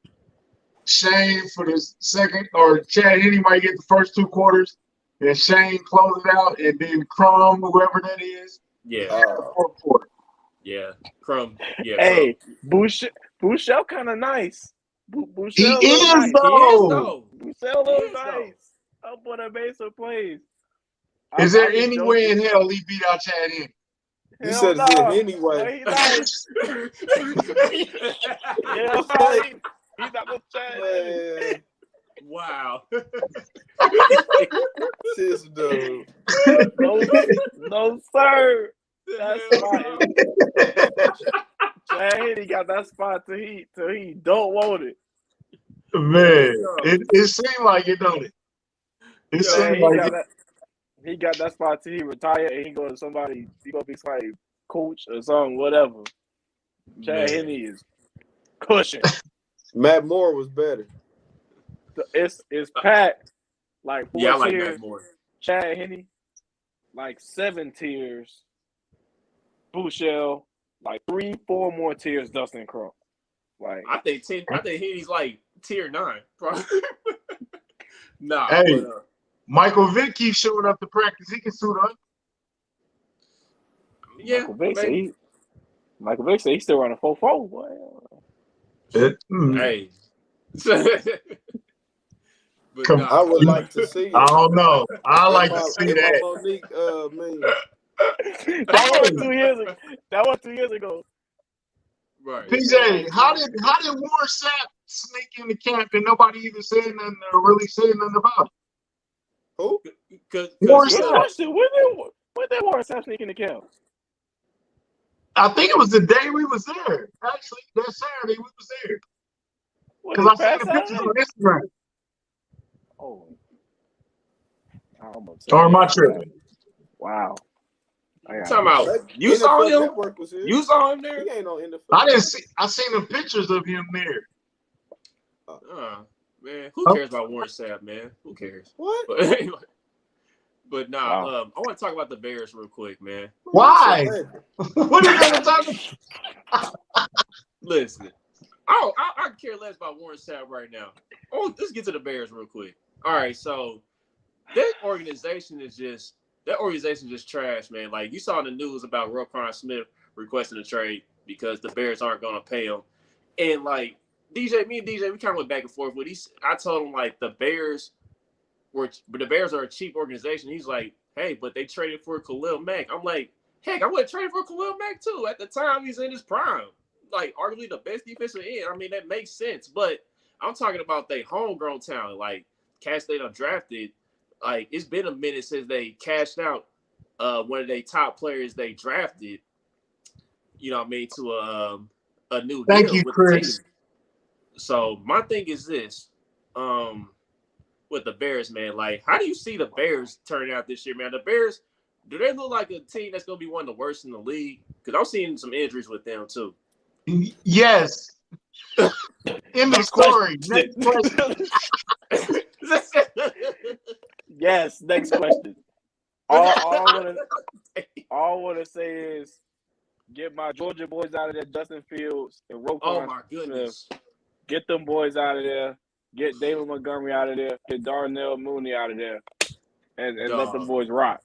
Shane for the second, or Chad Henne might get the first 2 quarters, and Shane close it out, and then Crumb, whoever that is. Yeah. 4th quarter. Yeah. Crumb. Yeah. Hey, Bushell kind of nice. He is though. Bushell looks nice. Up on a base of plays. Is there any way in hell he beat out Chad Henne? He said it anyway. He's not gonna Chad. Wow. Dude. No, sir. That's fine. Chad Henne got that spot till he don't want it. Man, it seemed like it, don't it? It seemed like he got that spot till he retired and he go to somebody. He gonna be somebody coach or something, whatever. Chad Henne is pushing. Matt Moore was better. It's Pat. Like I like Matt Moore. Chad Henne. like 7 tiers. Bouchel, like 3-4 more tiers. Dustin Crow. Like I think he's like tier 9, bro. Nah, Hey, but Michael Vick keeps showing up to practice. He can suit up. yeah, Michael Vick said he's still running 4-4. Boy. Hey. But Come nah, I would like to see it. I don't know. I like to see that. Monique, man. That was 2 years ago. That was 2 years ago. right. PJ, how did Warren Sapp sneak into camp and nobody either said nothing or really said nothing about it? Who? Cause Warren Good Sapp. question. When did Warren Sapp sneak in the camp? I think it was the day we was there. Actually, that Saturday we was there. Because I seen the pictures on Instagram. Oh. Or my trip. Wow. talking about you saw him? You saw him there? He ain't on NFL. I didn't see. I seen the pictures of him there. Man, who cares about Warren Sapp, man? Who cares? What? But nah, I want to talk about the Bears real quick, man. Why? What are you gonna talk about? Listen, I care less about Warren Sapp right now. Oh, let's get to the Bears real quick. All right, so that organization is just trash, man. Like you saw in the news about Roquan Smith requesting a trade because the Bears aren't going to pay him, and like me and DJ, we kind of went back and forth with. I told him like the Bears are a cheap organization. He's like, hey, but they traded for Khalil Mack. I'm like, heck, I would trade for Khalil Mack too. At the time, he's in his prime, like arguably the best defensive end. I mean, that makes sense. But I'm talking about they homegrown talent, like Kast they done drafted. Like it's been a minute since they cashed out one of their top players they drafted. You know what I mean, to a new Thank deal you, with Chris. the team. So my thing is this. With the Bears, man, like, how do you see the Bears turning out this year, man? The Bears, do they look like a team that's going to be one of the worst in the league? Because I'm seeing some injuries with them, too. Yes. End of story. Next question. Yes, next question. All I want to say is get my Georgia boys out of there, Justin Fields and Roquan. Oh, my goodness. Get them boys out of there. Get David Montgomery out of there. Get Darnell Mooney out of there. And let them boys rock.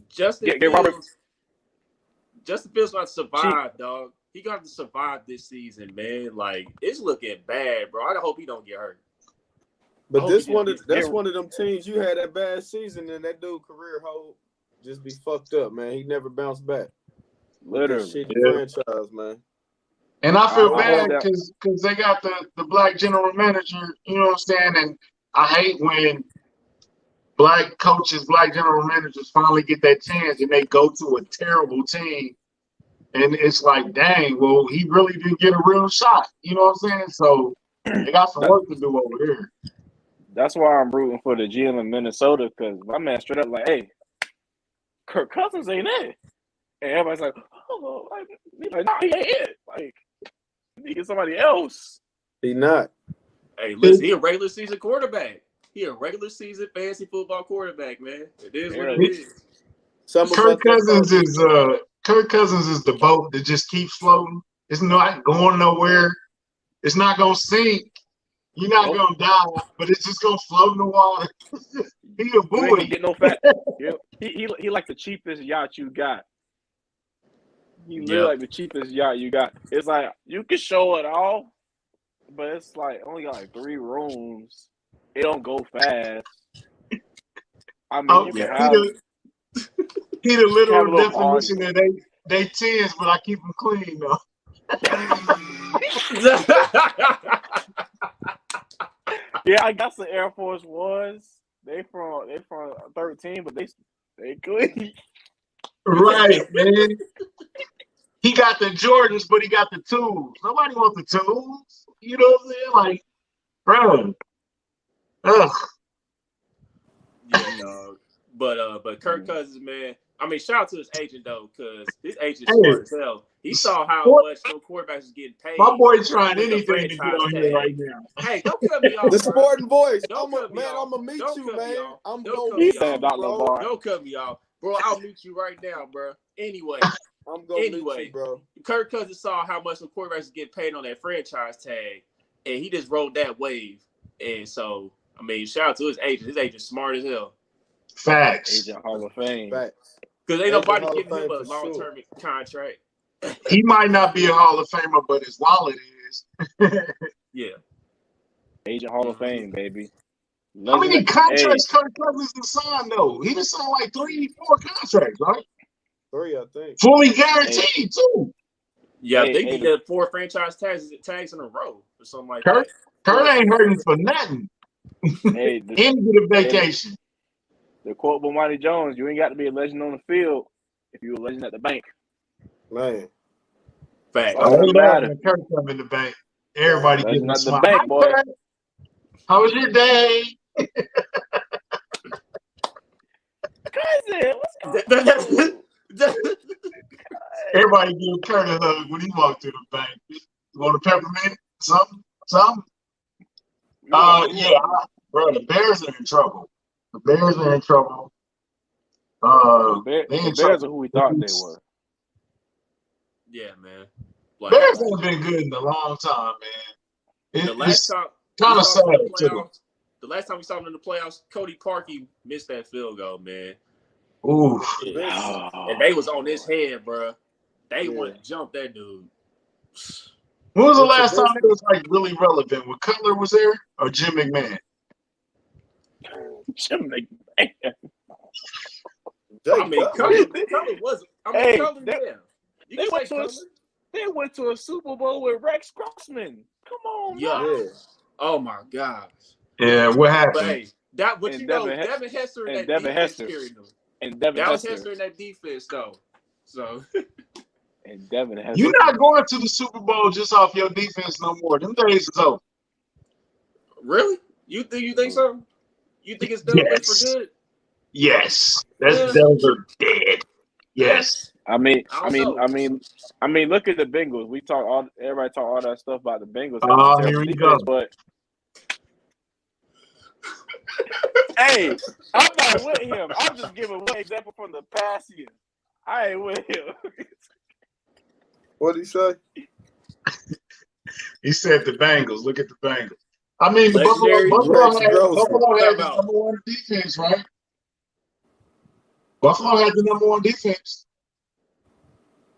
Justin Fields got to survive, dog. He got to survive this season, man. Like, it's looking bad, bro. I hope he don't get hurt. But that's one of them teams you had that bad season and that dude career hold just be fucked up, man. He never bounced back. Literally. Shitty franchise, man. And I feel bad because they got the black general manager, you know what I'm saying? And I hate when black coaches, black general managers finally get that chance and they go to a terrible team. And it's like, dang, well, he really didn't get a real shot. You know what I'm saying? So they got some work to do over here. That's why I'm rooting for the GM in Minnesota because my man straight up like, hey, Kirk Cousins ain't it. And everybody's like, oh, like, no, he ain't it. Like, he get somebody else. He not. Hey, listen, he a regular season quarterback. He a regular season fantasy football quarterback, man. It is what it is. Kirk Cousins is the boat that just keeps floating. It's not going nowhere. It's not gonna sink. You're not gonna die, but it's just gonna float in the water. He a buoy. Get no fat. He like the cheapest yacht you got. He live like the cheapest yacht you got. It's like you can show it off, but it's like only got like 3 rooms. It don't go fast. I mean, you can have. He the literal definition of they tens, but I keep them clean though. Yeah, I got some Air Force Ones. They from 13, but they clean. Right, man. He got the Jordans, but he got the tools. Nobody wants the tools. You know what I'm saying? Like, bro. Ugh. Yeah, no. But Kirk Cousins, man. I mean, shout out to his agent though, because his agent smart as hell. He saw how much some quarterbacks was getting paid. My boy trying anything to get on here right now. Hey, don't cut me off. The sporting voice. I'm gonna meet you, man. I'm He said about LeVar. Don't cut me off. Bro, I'll meet you right now, bro. Anyway, I'm gonna meet you, bro. Kirk Cousins saw how much the quarterbacks get paid on that franchise tag, and he just rode that wave. And so, I mean, shout out to his agent. His agent's smart as hell. Facts. Agent Hall of Fame. Facts. Because ain't nobody giving him a long-term contract. He might not be a Hall of Famer, but his wallet is. Yeah. Agent Hall of Fame, baby. How many contracts Kirk Cousins has signed, though? He just signed like 3, 4 contracts, right? 3, I think. Fully guaranteed, too. Yeah, I think he got 4 franchise tags in a row or something like that. Kurt ain't hurting for nothing. Hey, End of the vacation. The quote by Monty Jones, you ain't got to be a legend on the field if you're a legend at the bank. Man. Fact. I love when Kurt come in the bank. Everybody getting a smile. Bank, boy. How was your day? Cousin, what's going on? Everybody give Kurt a hug when he walked through the bank. You want a peppermint? Something? Yeah, bro, the Bears are in trouble. The Bears are in trouble. The Bears are who we thought they were. Yeah, man. Like, Bears haven't been good in a long time, man. The last time we saw them in the playoffs, Cody Parkey missed that field goal, man. Ooh. And they was on his head, bro. They wanted to jump that dude. When was the last time it was like really relevant? When Cutler was there or Jim McMahon? Jim McMahon. I mean, Cutler was. I mean, They went to a Super Bowl with Rex Grossman. Come on, yeah. Oh my gosh. Yeah, what happened? But hey, Devin Hester in that defense carried them. That was Hester in that defense, though. So. And Devin Hester. You're not going to the Super Bowl just off your defense no more. Them days is over. Really? You think so? You think it's done for good? Yes. Those are dead. Yes. I mean, look at the Bengals. Everybody talk all that stuff about the Bengals. Here we go. But hey, I'm not with him. I'm just giving one example from the past year. I ain't with him. What did he say? He said the Bengals. Look at the Bengals. I mean, Buffalo had the number 1 defense, right? Buffalo had the number 1 defense.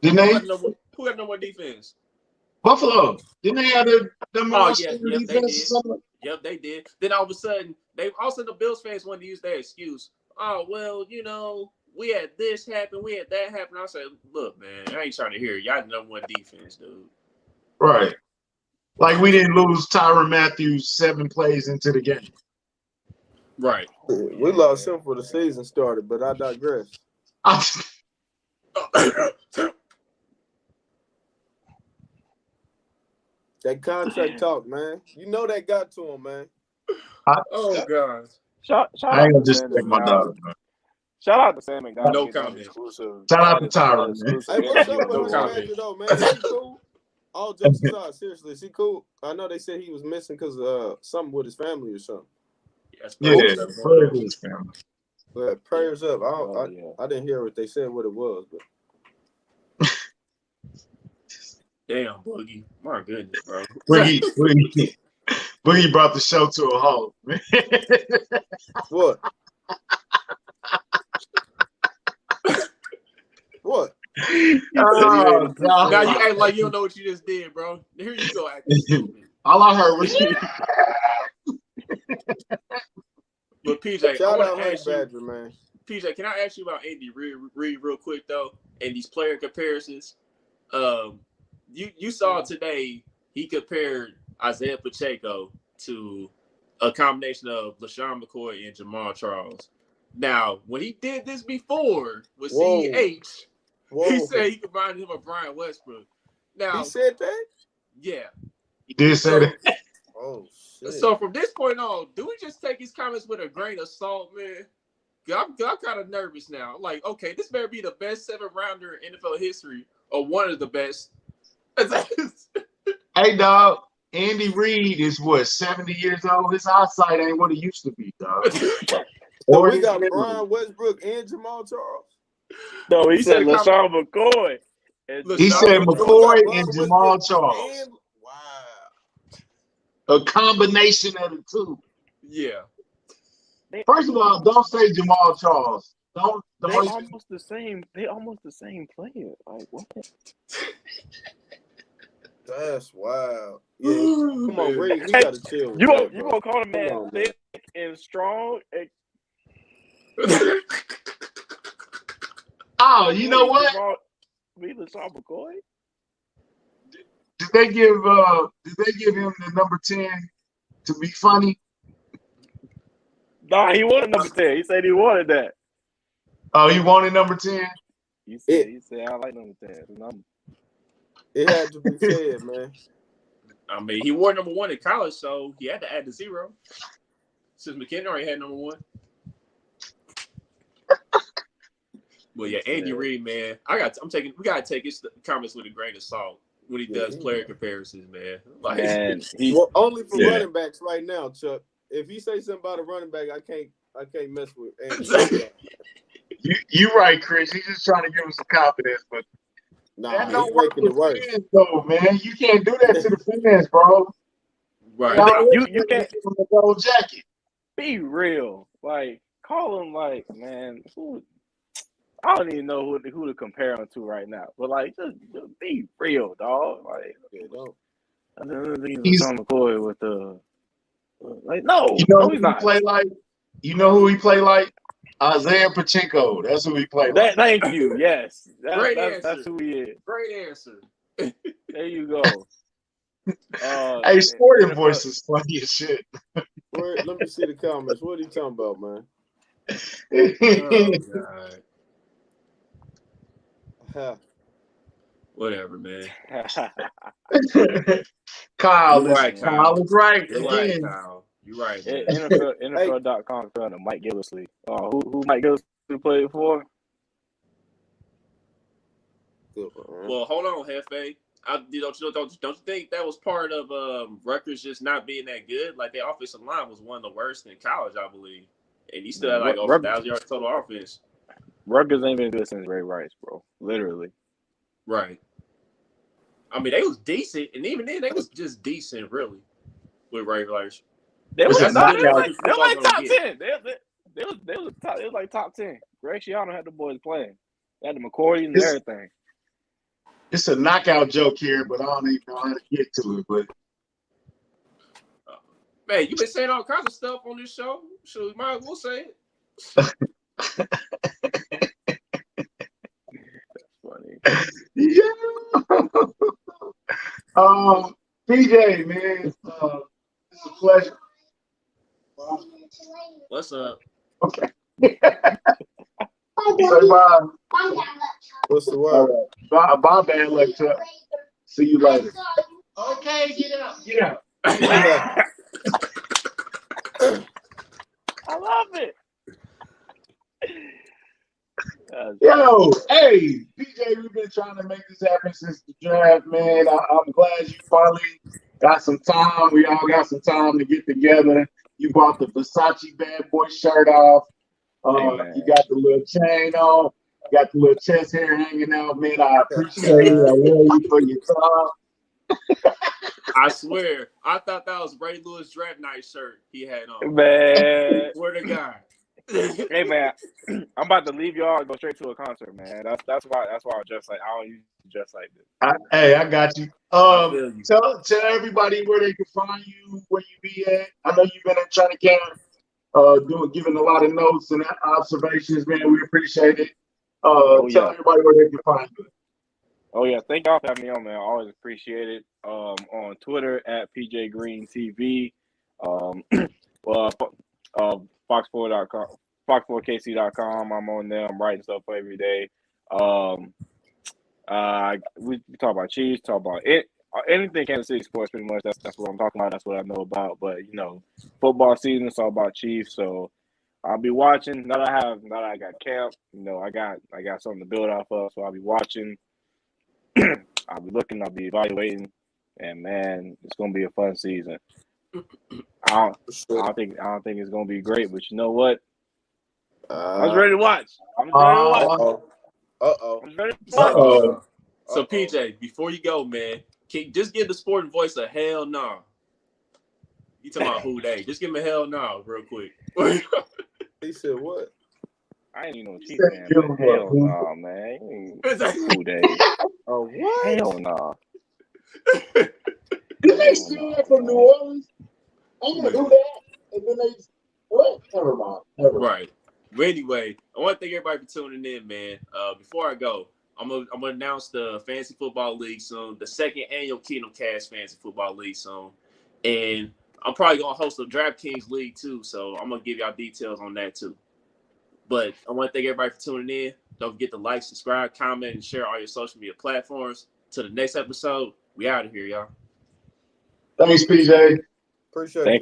Didn't they? Who had number 1 defense? Buffalo. Didn't they have the number 1 defense? Yep, they did. Then all of a sudden, the Bills fans wanted to use their excuse. Oh, well, we had this happen, we had that happen. I said, look, man, I ain't trying to hear it. Y'all the number 1 defense, dude. Right. Like we didn't lose Tyrann Mathieu 7 plays into the game. Right. We lost him for the season started, but I digress. That contract talk, man. You know that got to him, man. Oh, God. I ain't gonna just take my dog. Shout out to Sam and God. No comment. Shout out to Tyrann, man. Hey, what's up with him, though, man? Is he cool? All jokes aside, seriously, is he cool? I know they said he was missing because something with his family or something. Prayers with his family. But prayers up. I didn't hear what they said, what it was, but. Damn, Boogie. My goodness, bro. Boogie brought the show to a halt. What? What? Oh, now you act like you don't know what you just did, bro. Here you go acting stupid. All I heard was But PJ, shout out Badger, man. PJ, can I ask you about Andy Reid real quick though, and these player comparisons? You saw today he compared Isaiah Pacheco to a combination of LaShawn McCoy and Jamal Charles. Now, when he did this before with CEH, he said he combined him with Brian Westbrook. Now he said that? Yeah. He did say that. Oh shit. So from this point on, do we just take his comments with a grain of salt, man? I'm kind of nervous now. Like, okay, this better be the best 7-rounder in NFL history, or one of the best. Hey, dog. Andy Reid is 70 years old. His eyesight ain't what it used to be, dog. So we got Brian Westbrook and Jamal Charles. No, he said LaShawn McCoy. He said McCoy and Bro, Jamal Charles. Wow. A combination of the two. Yeah. First of all, don't say Jamal Charles. Don't They even. almost the same. They almost the same player. Like what? That's wild. Yeah, come on, Reed. We gotta chill. You that, gonna call the man on, thick and strong? And Oh, you know what? LaShawn McCoy. Did they give him the number 10 to be funny? Nah, he wanted number 10. He said he wanted that. Oh, he wanted number 10? He said I like number 10. It had to be said, man. I mean, he wore number 1 in college, so he had to add the 0. Since McKinnon already had number 1. Well, yeah, Andy Reid, man, we gotta take his comments with a grain of salt when he does player comparisons, man. Like, well, only for running backs right now, Chuck. If you say something about a running back, I can't mess with Andy. You right, Chris. He's just trying to give us some confidence, but that don't work with fans, though, man. You can't do that to the fans, bro. Right. You can't give him a gold jacket. Be real. Like, call him like, man, I don't even know who to compare him to right now. But like, just be real, dog. Like, I don't think he's on McCoy with the like. No, you know no, who he's not. Play like? You know who he play like? Isaiah Pacheco. That's who he play like. Thank you. Yes, Great answer. That's who he is. Great answer. There you go. Hey, Sporting Voice is funny as shit. Let me see the comments. What are you talking about, man? Oh, God. Whatever, man. Kyle is right. You're right, Kyle. You're right. NFL.com found Mike Gillislee. Who Mike Gillislee played for? Well, hold on, Hefe. Don't you think that was part of Rutgers just not being that good? Like their offensive line was one of the worst in college, I believe, and he still had like over 1,000 yards total offense. Rutgers ain't been good since Ray Rice, bro. Literally. Right. I mean, they was decent, and even then, they was just decent, really, with Ray Rice. They was like top 10. They was like top 10. Greg Schiano had the boys playing. They had the McCoy and everything. It's a knockout joke here, but I don't even know how to get to it. But man, you've been saying all kinds of stuff on this show, so we might as well say it. That's funny. Yeah. PJ, man, it's a pleasure. What's up? Okay. Say bye. What's the word? Bye, bad luck, Chuck. See you later. Okay, get out. Get out. I love it. Yo, hey, PJ, we've been trying to make this happen since the draft, man. I'm glad you finally got some time. We all got some time to get together. You bought the Versace bad boy shirt off. You got the little chain on. You got the little chest hair hanging out, man. I appreciate it. I love you for your time. I swear, I thought that was Ray Lewis draft night shirt he had on. Man, where the guy? Hey man, I'm about to leave y'all and go straight to a concert, man. That's why I dress like I don't usually dress like this. I got you. Tell everybody where they can find you, where you be at. I know you've been at training camp, giving a lot of notes and observations, man. We appreciate it. Tell everybody where they can find you. Oh yeah, thank y'all for having me on, man. I always appreciate it. On Twitter at PJGreenTV. Fox4.com, Fox4KC.com. I'm on there. I'm writing stuff every day. We talk about Chiefs, talk about it, anything Kansas City sports. Pretty much, that's what I'm talking about. That's what I know about. But football season is all about Chiefs. So I'll be watching. Now that I got camp, I got something to build off of. So I'll be watching. I'll be looking. I'll be evaluating. And man, it's gonna be a fun season. I don't think it's gonna be great, but you know what? I was ready to watch. Uh-oh. So PJ, before you go, man, can you just give the sporting voice a hell no? You talking about who they? Just give him a hell no real quick. He said what? I ain't even no Chiefs fan, but hell no, man. Who they? Oh, what? Hell no. Did they steal it from New Orleans? I'm gonna do that, and then they what? Never mind. Right. But anyway, I want to thank everybody for tuning in, man. Before I go, I'm gonna announce the Fantasy Football League soon, the second annual Kingdom Kast Fantasy Football League soon, and I'm probably gonna host a DraftKings League too. So I'm gonna give y'all details on that too. But I want to thank everybody for tuning in. Don't forget to like, subscribe, comment, and share all your social media platforms. Till the next episode, we out of here, y'all. Thanks, PJ. Appreciate it.